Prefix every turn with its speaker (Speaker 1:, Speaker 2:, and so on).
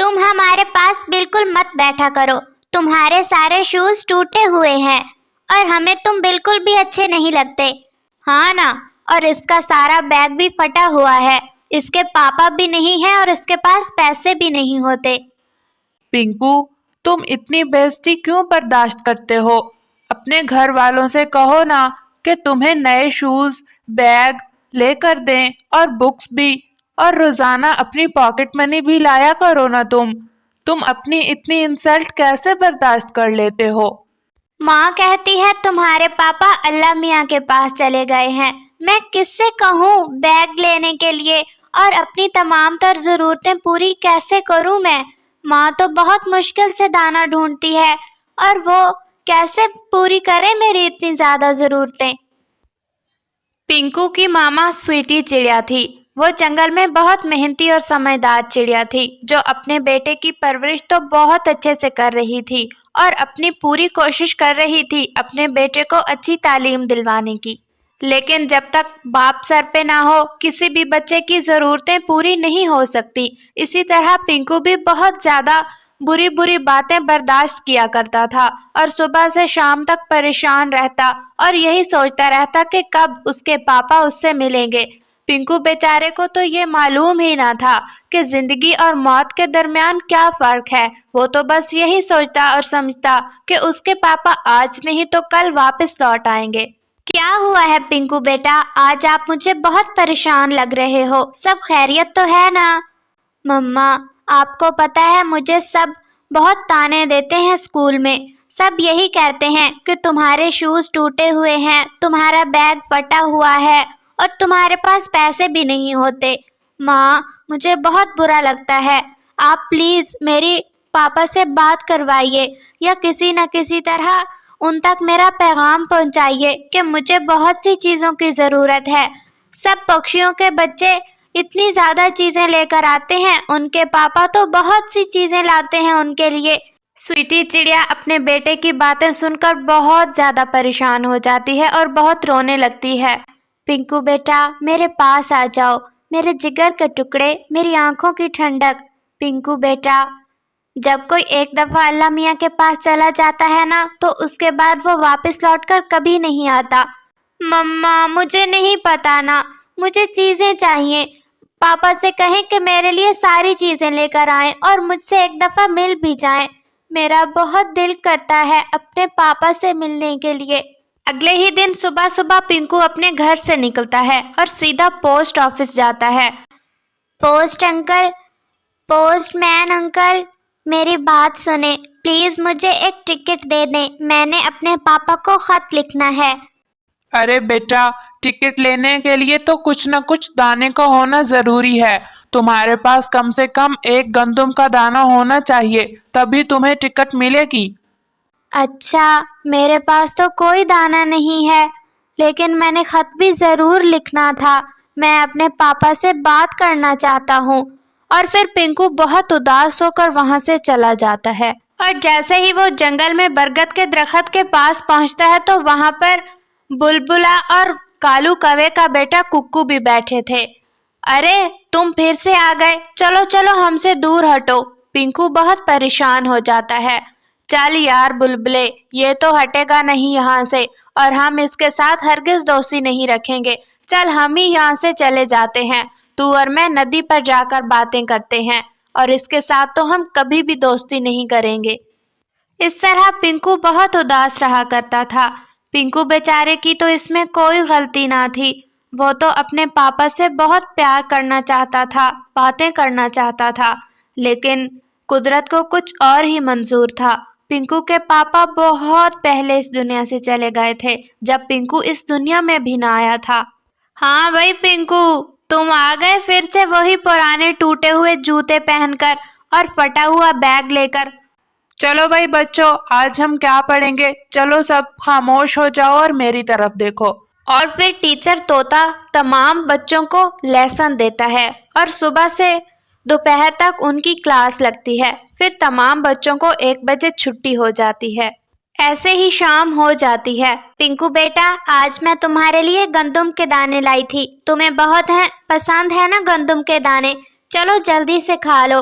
Speaker 1: تم ہمارے پاس بالکل مت بیٹھا کرو، تمہارے سارے شوز ٹوٹے ہوئے ہیں اور ہمیں تم بالکل بھی اچھے نہیں لگتے۔ ہاں نا، اور اس کا سارا بیگ بھی پھٹا ہوا ہے، اس کے پاپا بھی نہیں ہیں اور اس کے پاس پیسے بھی نہیں ہوتے۔
Speaker 2: پنکو، تم اتنی بےعزتی کیوں برداشت کرتے ہو؟ اپنے گھر والوں سے کہو نا کہ تمہیں نئے شوز، بیگ لے کر دیں اور بکس بھی، اور روزانہ اپنی پاکٹ منی بھی لایا کرو نا تم اپنی اتنی انسلٹ کیسے برداشت کر لیتے ہو؟
Speaker 1: ماں کہتی ہے تمہارے پاپا اللہ میاں کے پاس چلے گئے ہیں، میں کس سے کہوں بیگ لینے کے لیے، اور اپنی تمام تر ضرورتیں پوری کیسے کروں میں؟ ماں تو بہت مشکل سے دانا ڈھونڈتی ہے اور وہ کیسے پوری کرے میری اتنی زیادہ ضرورتیں؟ پنکو کی ماما سویٹی چڑیا تھی۔ وہ جنگل میں بہت محنتی اور سمجھدار چڑیا تھی جو اپنے بیٹے کی پرورش تو بہت اچھے سے کر رہی تھی اور اپنی پوری کوشش کر رہی تھی اپنے بیٹے کو اچھی تعلیم دلوانے کی، لیکن جب تک باپ سر پہ نہ ہو کسی بھی بچے کی ضرورتیں پوری نہیں ہو سکتی۔ اسی طرح پنکو بھی بہت زیادہ بری باتیں برداشت کیا کرتا تھا اور صبح سے شام تک پریشان رہتا اور یہی سوچتا رہتا کہ کب اس کے پاپا اس سے ملیں گے۔ پنکو بیچارے کو تو یہ معلوم ہی نہ تھا کہ زندگی اور موت کے درمیان کیا فرق ہے۔ وہ تو بس یہی سوچتا اور سمجھتا کہ اس کے پاپا آج نہیں تو کل واپس لوٹ آئیں گے۔ کیا ہوا ہے پنکو بیٹا؟ آج آپ مجھے بہت پریشان لگ رہے ہو، سب خیریت تو ہے نا؟ مما، آپ کو پتا ہے مجھے سب بہت تانے دیتے ہیں اسکول میں، سب یہی کہتے ہیں کہ تمہارے شوز ٹوٹے ہوئے ہیں، تمہارا بیگ پھٹا ہوا ہے اور تمہارے پاس پیسے بھی نہیں ہوتے۔ ماں، مجھے بہت برا لگتا ہے، آپ پلیز میری پاپا سے بات کروائیے یا کسی نہ کسی طرح ان تک میرا پیغام پہنچائیے کہ مجھے بہت سی چیزوں کی ضرورت ہے۔ سب پکشیوں کے بچے اتنی زیادہ چیزیں لے کر آتے ہیں، ان کے پاپا تو بہت سی چیزیں لاتے ہیں ان کے لیے۔ سویٹی چڑیا اپنے بیٹے کی باتیں سن کر بہت زیادہ پریشان ہو جاتی ہے اور بہت رونے لگتی ہے۔ پنکو بیٹا، میرے پاس آ جاؤ، میرے جگر کے ٹکڑے، میری آنکھوں کی ٹھنڈک۔ پنکو بیٹا، جب کوئی ایک دفعہ اللہ میاں کے پاس چلا جاتا ہے نا تو اس کے بعد وہ واپس لوٹ کر کبھی نہیں آتا۔ مما، مجھے نہیں پتا نا، مجھے چیزیں چاہیے، پاپا سے کہیں کہ میرے لیے ساری چیزیں لے کر آئیں اور مجھ سے ایک دفعہ مل بھی جائیں، میرا بہت دل کرتا ہے اپنے پاپا سے ملنے کے لیے۔ اگلے ہی دن صبح صبح پنکو اپنے گھر سے نکلتا ہے اور سیدھا پوسٹ آفس جاتا ہے۔ پوسٹ انکل، پوسٹ مین انکل، میری بات سنیں، پلیز مجھے ایک ٹکٹ دے دیں، میں نے اپنے پاپا کو خط لکھنا ہے۔
Speaker 2: ارے بیٹا، ٹکٹ لینے کے لیے تو کچھ نہ کچھ دانے کا ہونا ضروری ہے۔ تمہارے پاس کم سے کم ایک گندم کا دانہ ہونا چاہیے، تبھی تمہیں ٹکٹ ملے گی۔
Speaker 1: اچھا، میرے پاس تو کوئی دانہ نہیں ہے، لیکن میں نے خط بھی ضرور لکھنا تھا، میں اپنے پاپا سے بات کرنا چاہتا ہوں۔ اور پھر پنکو بہت اداس ہو کر وہاں سے چلا جاتا ہے، اور جیسے ہی وہ جنگل میں برگد کے درخت کے پاس پہنچتا ہے تو وہاں پر بلبلا اور کالو کوے کا بیٹا ککو بھی بیٹھے تھے۔ ارے تم پھر سے آ گئے، چلو چلو ہم سے دور ہٹو۔ پنکو بہت پریشان ہو جاتا ہے۔ چل یار بلبلے، یہ تو ہٹے گا نہیں یہاں سے، اور ہم اس کے ساتھ ہرگز دوستی نہیں رکھیں گے، چل ہم ہی یہاں سے چلے جاتے ہیں، تو اور میں ندی پر جا کر باتیں کرتے ہیں، اور اس کے ساتھ تو ہم کبھی بھی دوستی نہیں کریں گے۔ اس طرح پنکو بہت اداس رہا کرتا تھا۔ پنکو بیچارے کی تو اس میں کوئی غلطی نہ تھی، وہ تو اپنے پاپا سے بہت پیار کرنا چاہتا تھا، باتیں کرنا چاہتا تھا، لیکن قدرت کو کچھ اور ہی منظور تھا۔ پنکو کے پاپا بہت پہلے اس دنیا سے چلے گئے تھے، جب پنکو اس دنیا میں بھی نہ آیا تھا۔ ہاں بھائی پنکو، تم آ گئے پھر سے وہی پرانے ٹوٹے ہوئے جوتے پہن کر اور پھٹا ہوا بیگ لے کر۔
Speaker 2: چلو بھائی بچوں، آج ہم کیا پڑھیں گے؟ چلو سب خاموش ہو جاؤ اور میری طرف دیکھو۔
Speaker 1: اور پھر ٹیچر طوطا تمام بچوں کو لیسن دیتا ہے اور صبح سے دوپہر تک ان کی کلاس لگتی ہے، پھر تمام بچوں کو 1 بجے چھٹی ہو جاتی ہے۔ ایسے ہی شام ہو جاتی ہے۔ پنکو بیٹا، آج میں تمہارے لیے گندم کے دانے لائی تھی، تمہیں بہت پسند ہے نا گندم کے دانے، چلو جلدی سے کھا لو،